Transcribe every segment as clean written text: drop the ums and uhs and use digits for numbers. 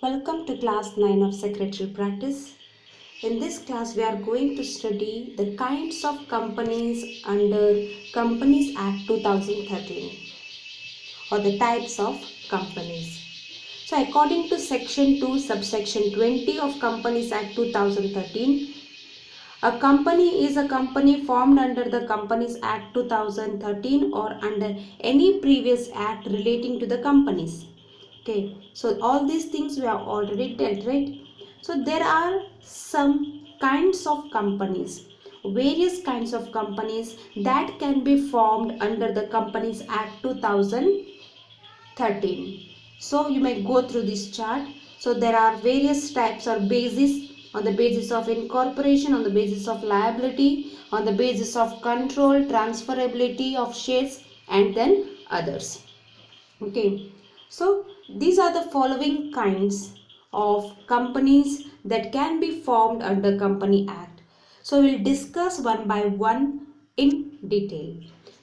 Welcome to class 9 of Secretarial practice. In this class we are going to study the kinds of companies under Companies Act 2013 or the types of companies. So according to section 2 subsection 20 of Companies Act 2013, a company is a company formed under the Companies Act 2013 or under any previous act relating to the companies. Okay, so all these things we have already dealt, right? So there are some kinds of companies, various kinds of companies that can be formed under the Companies Act 2013. So you may go through this chart. So there are various types or basis: on the basis of incorporation, on the basis of liability, on the basis of control, transferability of shares, and then others. Okay, so these are the following kinds of companies that can be formed under Company Act. So we'll discuss one by one in detail.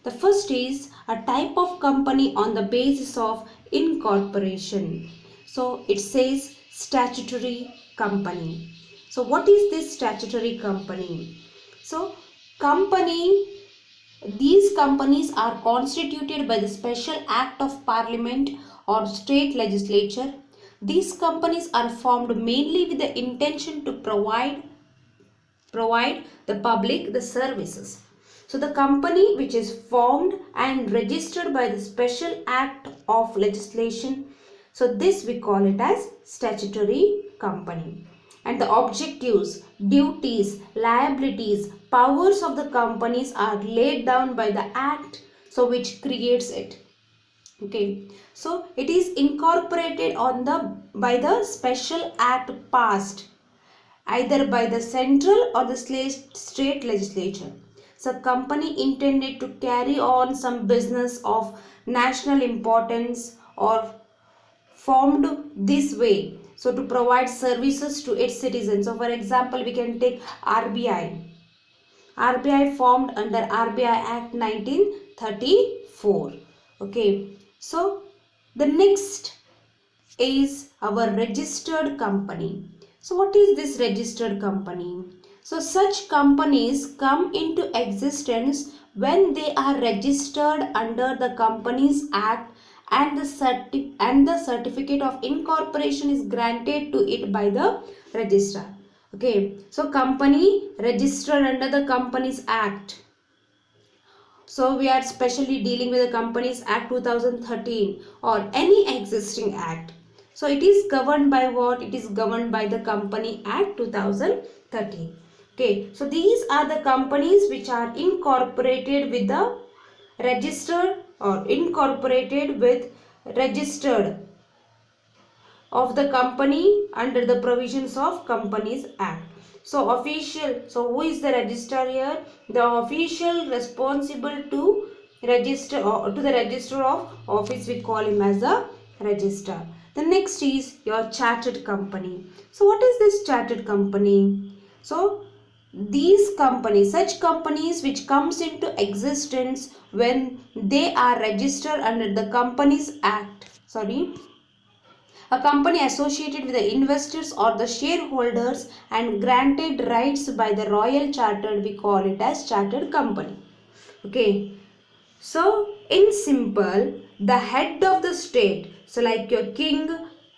The first is a type of company on the basis of incorporation. So it says statutory company. So what is this statutory company? So company these companies are constituted by the special act of parliament or state legislature. These companies are formed mainly with the intention to provide the public the services. So the company which is formed and registered by the special act of legislation, so this we call it as statutory company. And the objectives, duties, liabilities, powers of the companies are laid down by the act, so which creates it. Okay, so it is incorporated on the by the special act passed either by the central or the state legislature. So company intended to carry on some business of national importance or formed this way, so to provide services to its citizens. So for example, we can take RBI formed under RBI Act 1934. Okay, so the next is our registered company. So what is this registered company? So such companies come into existence when they are registered under the Companies Act and the certificate of incorporation is granted to it by the registrar. Okay, so company registered under the Companies Act. So we are specially dealing with the Companies Act 2013 or any existing act. So it is governed by what? It is governed by the Company Act 2013. Okay, so these are the companies which are incorporated with the registered or incorporated with registered of the company under the provisions of Companies Act. So who is the registrar here? The official responsible to register or to the register of office, we call him as a registrar. The next is your chartered company. So what is this chartered company? So these companies, such companies which comes into existence when they are registered under the Companies Act, a company associated with the investors or the shareholders and granted rights by the royal charter, we call it as chartered company. Okay, so in simple, the head of the state, so like your king,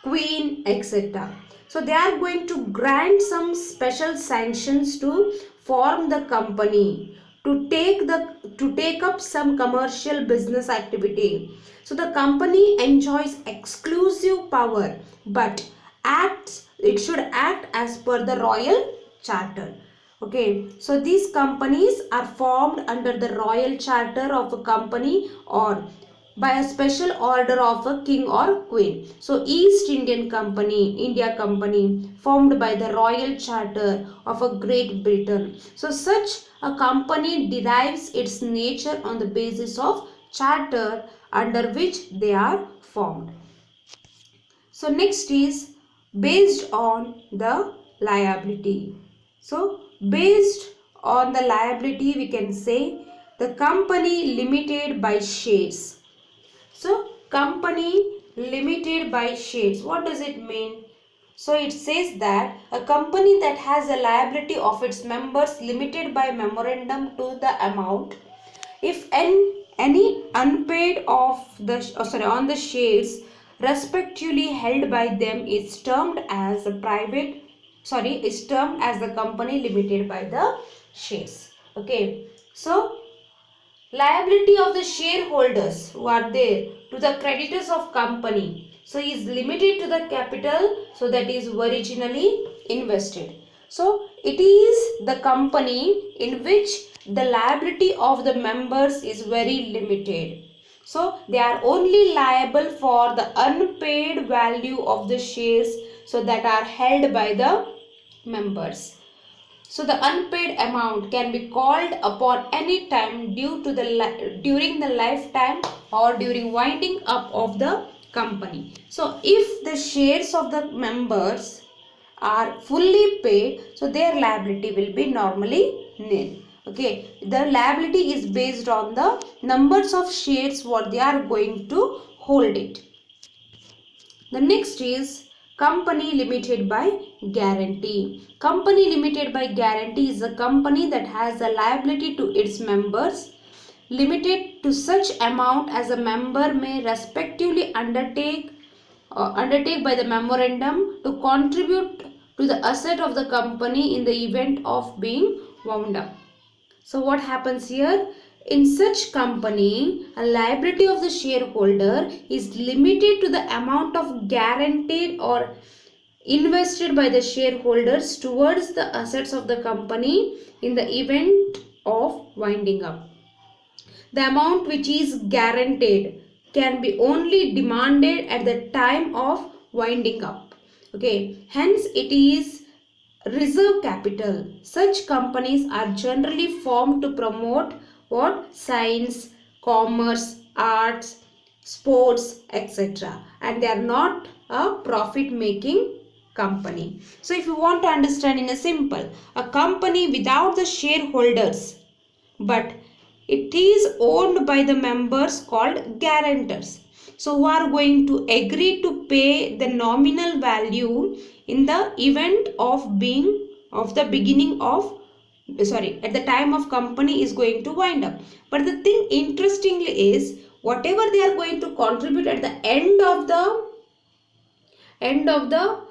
queen, etc., so they are going to grant some special sanctions to form the company to take up some commercial business activity. So the company enjoys exclusive power, but it should act as per the royal charter. Okay, so these companies are formed under the royal charter of a company or by a special order of a king or queen. So East India Company formed by the royal charter of a Great Britain. So such a company derives its nature on the basis of charter under which they are formed. So next is based on the liability. So based on the liability, we can say the company limited by shares. So company limited by shares, what does it mean? So it says that a company that has a liability of its members limited by memorandum to the amount if any unpaid of the on the shares respectively held by them is termed as a private is termed as the company limited by the shares. Okay, so liability of the shareholders who are there to the creditors of company so is limited to the capital so that is originally invested. So it is the company in which the liability of the members is very limited, so they are only liable for the unpaid value of the shares so that are held by the members. So the unpaid amount can be called upon any time due to during the lifetime or during winding up of the company. So if the shares of the members are fully paid, so their liability will be normally nil. Okay, the liability is based on the numbers of shares what they are going to hold it. The next is company limited by guarantee. Company limited by guarantee is a company that has a liability to its members limited to such amount as a member may respectively undertake by the memorandum to contribute to the asset of the company in the event of being wound up. So what happens here? In such company, a liability of the shareholder is limited to the amount of guaranteed or invested by the shareholders towards the assets of the company in the event of winding up. The amount which is guaranteed can be only demanded at the time of winding up. Okay, hence it is reserve capital. Such companies are generally formed to promote what? Science, commerce, arts, sports, etc. And they are not a profit making company. So if you want to understand in a simple, a company without the shareholders but it is owned by the members called guarantors. So who are going to agree to pay the nominal value in the event of the beginning of at the time of company is going to wind up. But the thing interestingly is whatever they are going to contribute at the end of the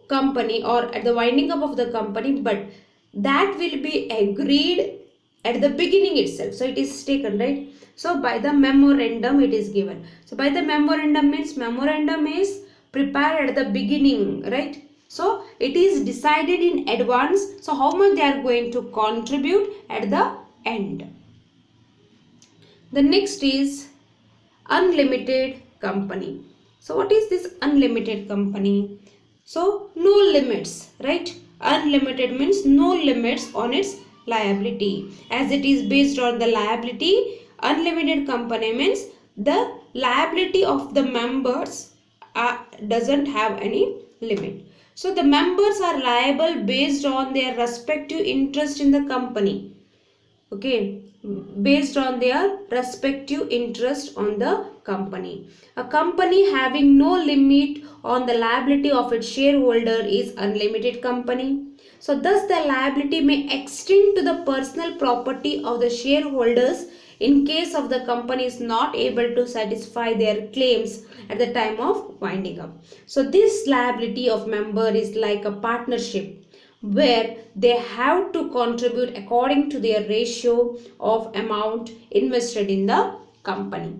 company or at the winding up of the company, but that will be agreed at the beginning itself. So it is taken, right? So by the memorandum it is given. So by the memorandum means memorandum is prepared at the beginning, right? So it is decided in advance, so how much they are going to contribute at the end. The next is unlimited company. So what is this unlimited company? So no limits, right? Unlimited means no limits on its liability. As it is based on the liability, unlimited company means the liability of the members doesn't have any limit. So the members are liable based on their respective interest in the company. Okay, based on their respective interest on the company. A company having no limit on the liability of its shareholder is unlimited company. So thus the liability may extend to the personal property of the shareholders in case of the company is not able to satisfy their claims at the time of winding up. So this liability of member is like a partnership where they have to contribute according to their ratio of amount invested in the company.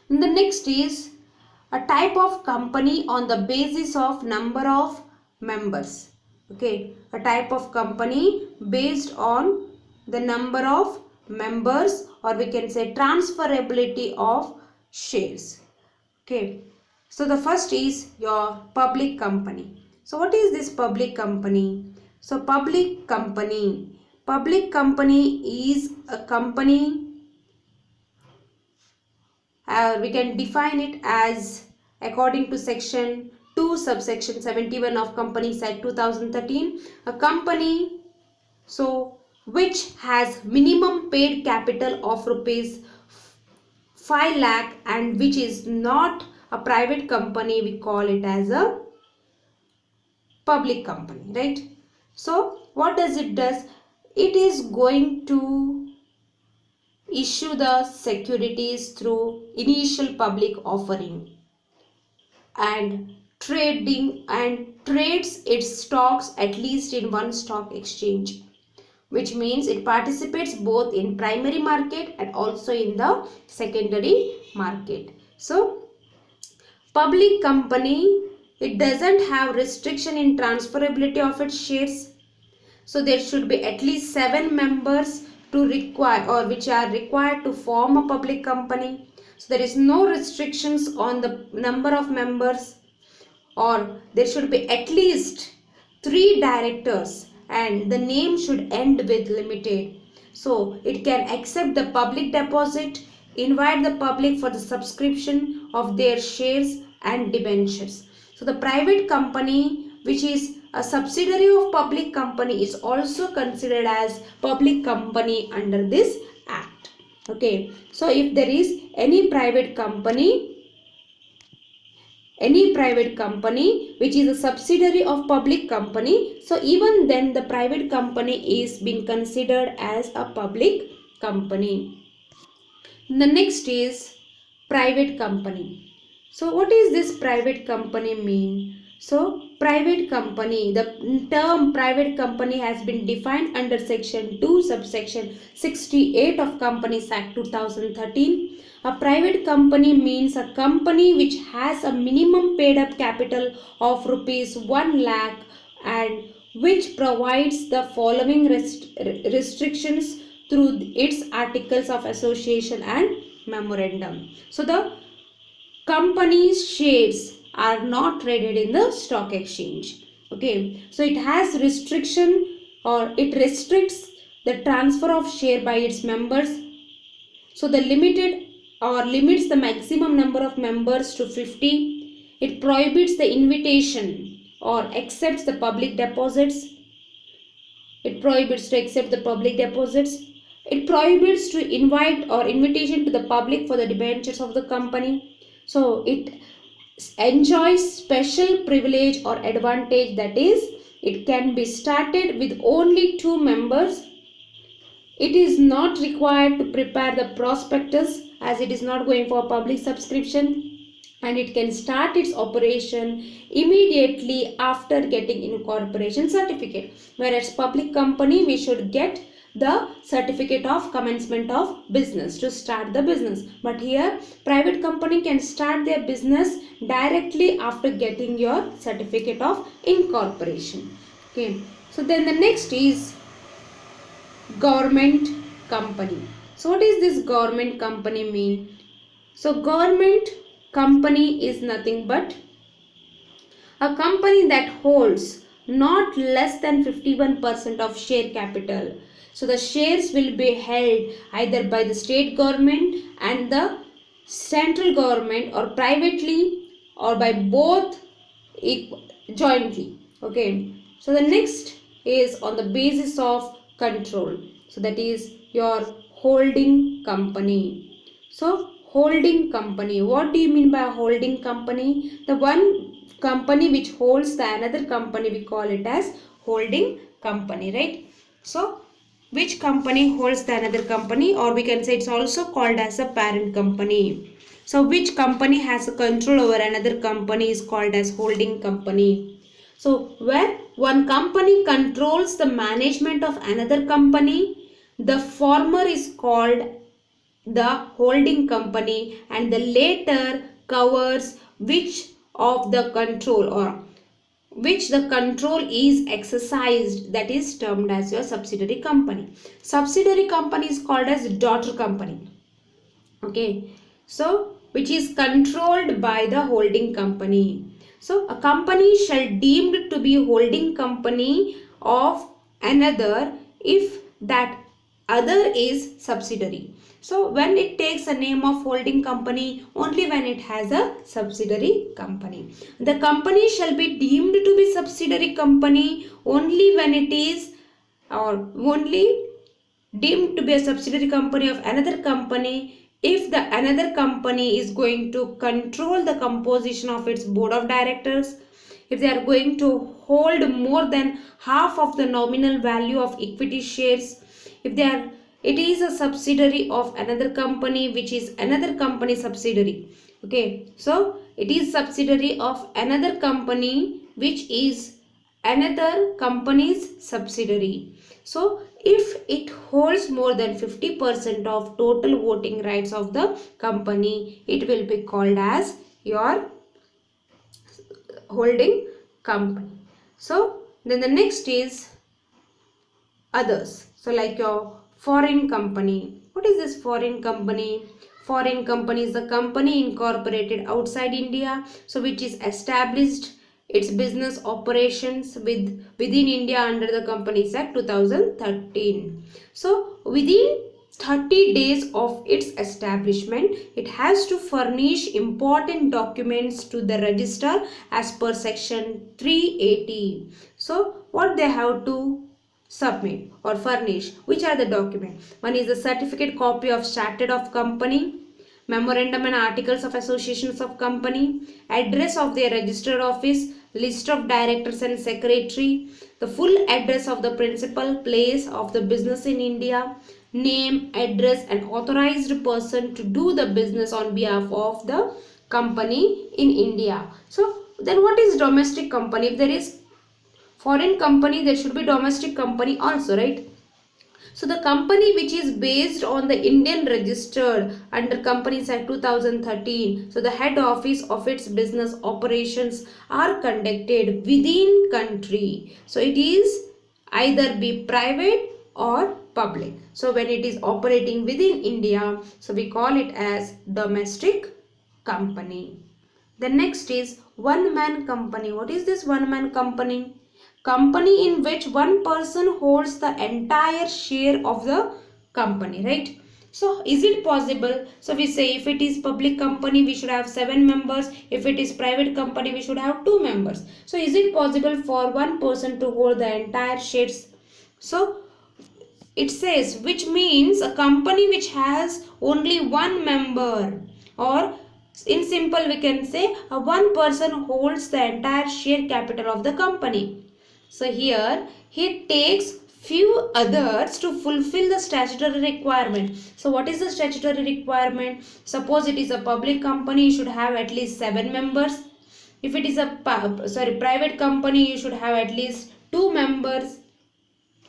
And the next is a type of company on the basis of number of members. Okay, a type of company based on the number of members, or we can say transferability of shares. Okay, so the first is your public company. So what is this public company? So public company is a company, we can define it as according to section 2 subsection 71 of Companies Act 2013, a company so which has minimum paid capital of rupees 5 lakh and which is not a private company, we call it as a public company, right? So what does it does? It is going to issue the securities through initial public offering and trading and trades its stocks at least in one stock exchange, which means it participates both in primary market and also in the secondary market. So public company, it doesn't have restriction in transferability of its shares. So there should be at least 7 members to require or which are required to form a public company. So there is no restrictions on the number of members, or there should be at least 3 directors and the name should end with limited. So it can accept the public deposit, invite the public for the subscription of their shares and debentures. So the private company, which is a subsidiary of public company, is also considered as public company under this act. Okay, so if there is any private company which is a subsidiary of public company, so even then the private company is being considered as a public company. The next is private company. So what is this private company mean? So private company, the term private company has been defined under section 2 subsection 68 of Companies Act 2013. A private company means a company which has a minimum paid up capital of rupees 1 lakh and which provides the following restrictions through its articles of association and memorandum. So the company's shares are not traded in the stock exchange. Okay, so it has restriction or it restricts the transfer of share by its members. So the limited or limits the maximum number of members to 50. It prohibits the invitation or accepts the public deposits. It prohibits to accept the public deposits. It prohibits to invite or invitation to the public for the debentures of the company. So it enjoys special privilege or advantage, that is, it can be started with only 2 members. It is not required to prepare the prospectus as it is not going for public subscription, and it can start its operation immediately after getting incorporation certificate. Whereas public company, we should get the certificate of commencement of business to start the business. But here private company can start their business directly after getting your certificate of incorporation. Okay. So then the next is government company. So what is this government company mean? So government company is nothing but a company that holds not less than 51% of share capital. So the shares will be held either by the state government and the central government, or privately, or by both jointly. Okay. So the next is on the basis of control. So that is your holding company. So holding company, what do you mean by a holding company? The one company which holds the another company, we call it as holding company, right? So which company holds the another company, or we can say it's also called as a parent company. So which company has a control over another company is called as holding company. So where one company controls the management of another company, the former is called the holding company and the later covers which of the control or which the control is exercised, that is termed as your subsidiary company. Subsidiary company is called as daughter company. Okay, so which is controlled by the holding company. So a company shall deemed to be holding company of another if that other is subsidiary. So when it takes a name of holding company, only when it has a subsidiary company. The company shall be deemed to be subsidiary company only when it is or only deemed to be a subsidiary company of another company if the another company is going to control the composition of its board of directors, if they are going to hold more than half of the nominal value of equity shares, if they are, it is a subsidiary of another company which is another company subsidiary. Okay, so it is subsidiary of another company which is another company's subsidiary. So if it holds more than 50% of total voting rights of the company, it will be called as your holding company. So then the next is others. So like your foreign company. What is this foreign company? Foreign company is a company incorporated outside India, so which is established its business operations within India under the Companies Act 2013. So within 30 days of its establishment, it has to furnish important documents to the register as per section 380. So what they have to submit or furnish, which are the documents? One is the certificate copy of statute of company, memorandum and articles of associations of company, address of their registered office, list of directors and secretary, the full address of the principal place of the business in India, name, address and authorized person to do the business on behalf of the company in India. So then what is domestic company? If there is foreign company, there should be domestic company also, right? So the company which is based on the Indian registered under Companies Act 2013, so the head office of its business operations are conducted within country. So it is either be private or public. So when it is operating within India, so we call it as domestic company. The next is one man company. What is this one man company? Company in which one person holds the entire share of the company, right? So is it possible? So we say if it is public company, we should have 7 members. If it is private company, we should have 2 members. So is it possible for one person to hold the entire shares? So it says, which means a company which has only one member, or in simple we can say a one person holds the entire share capital of the company. So here he takes few others to fulfill the statutory requirement. So what is the statutory requirement? Suppose it is a public company, you should have at least 7 members. If it is a private company, you should have at least 2 members.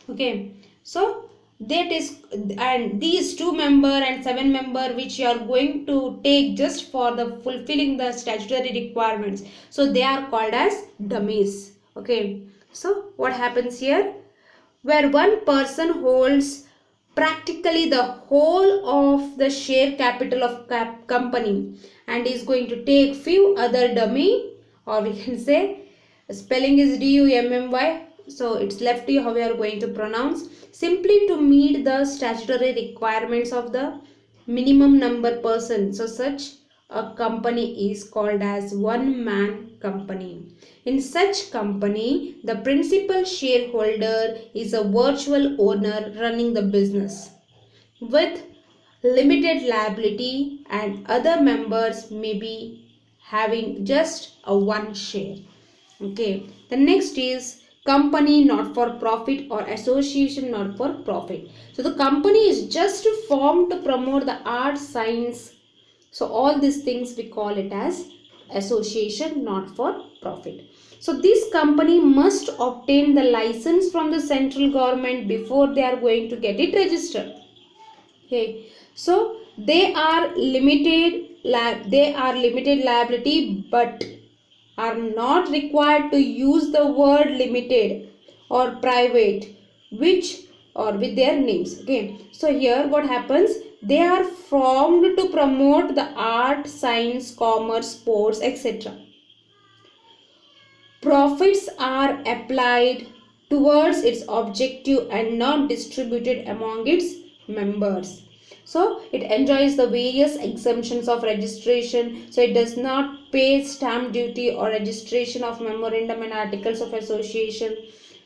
Okay, so that is, and these 2 member and 7 member which you are going to take just for the fulfilling the statutory requirements, so they are called as dummies. Okay, so what happens here? Where one person holds practically the whole of the share capital of company and is going to take few other dummy, or we can say spelling is dummy, so it's left to you how we are going to pronounce, simply to meet the statutory requirements of the minimum number person. So such a company is called as one man company. In such company, the principal shareholder is a virtual owner running the business with limited liability, and other members may be having just a one share. Okay, the next is company not for profit or association not for profit. So the company is just formed to promote the art, science. So all these things we call it as association not for profit. So this company must obtain the license from the central government before they are going to get it registered. Okay, so they are limited liability, but are not required to use the word limited or private which or with their names. Okay, so here what happens, they are formed to promote the art, science, commerce, sports, etc. Profits are applied towards its objective and not distributed among its members. So it enjoys the various exemptions of registration. So it does not pay stamp duty or registration of memorandum and articles of association.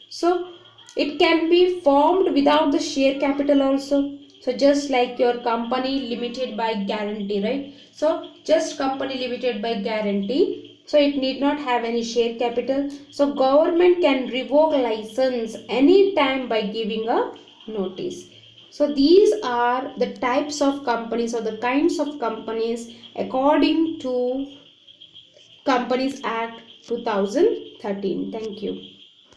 So it can be formed without the share capital also. So just like your company limited by guarantee, right? So just company limited by guarantee. So it need not have any share capital. So government can revoke license anytime by giving a notice. So these are the types of companies or the kinds of companies according to Companies Act 2013. Thank you.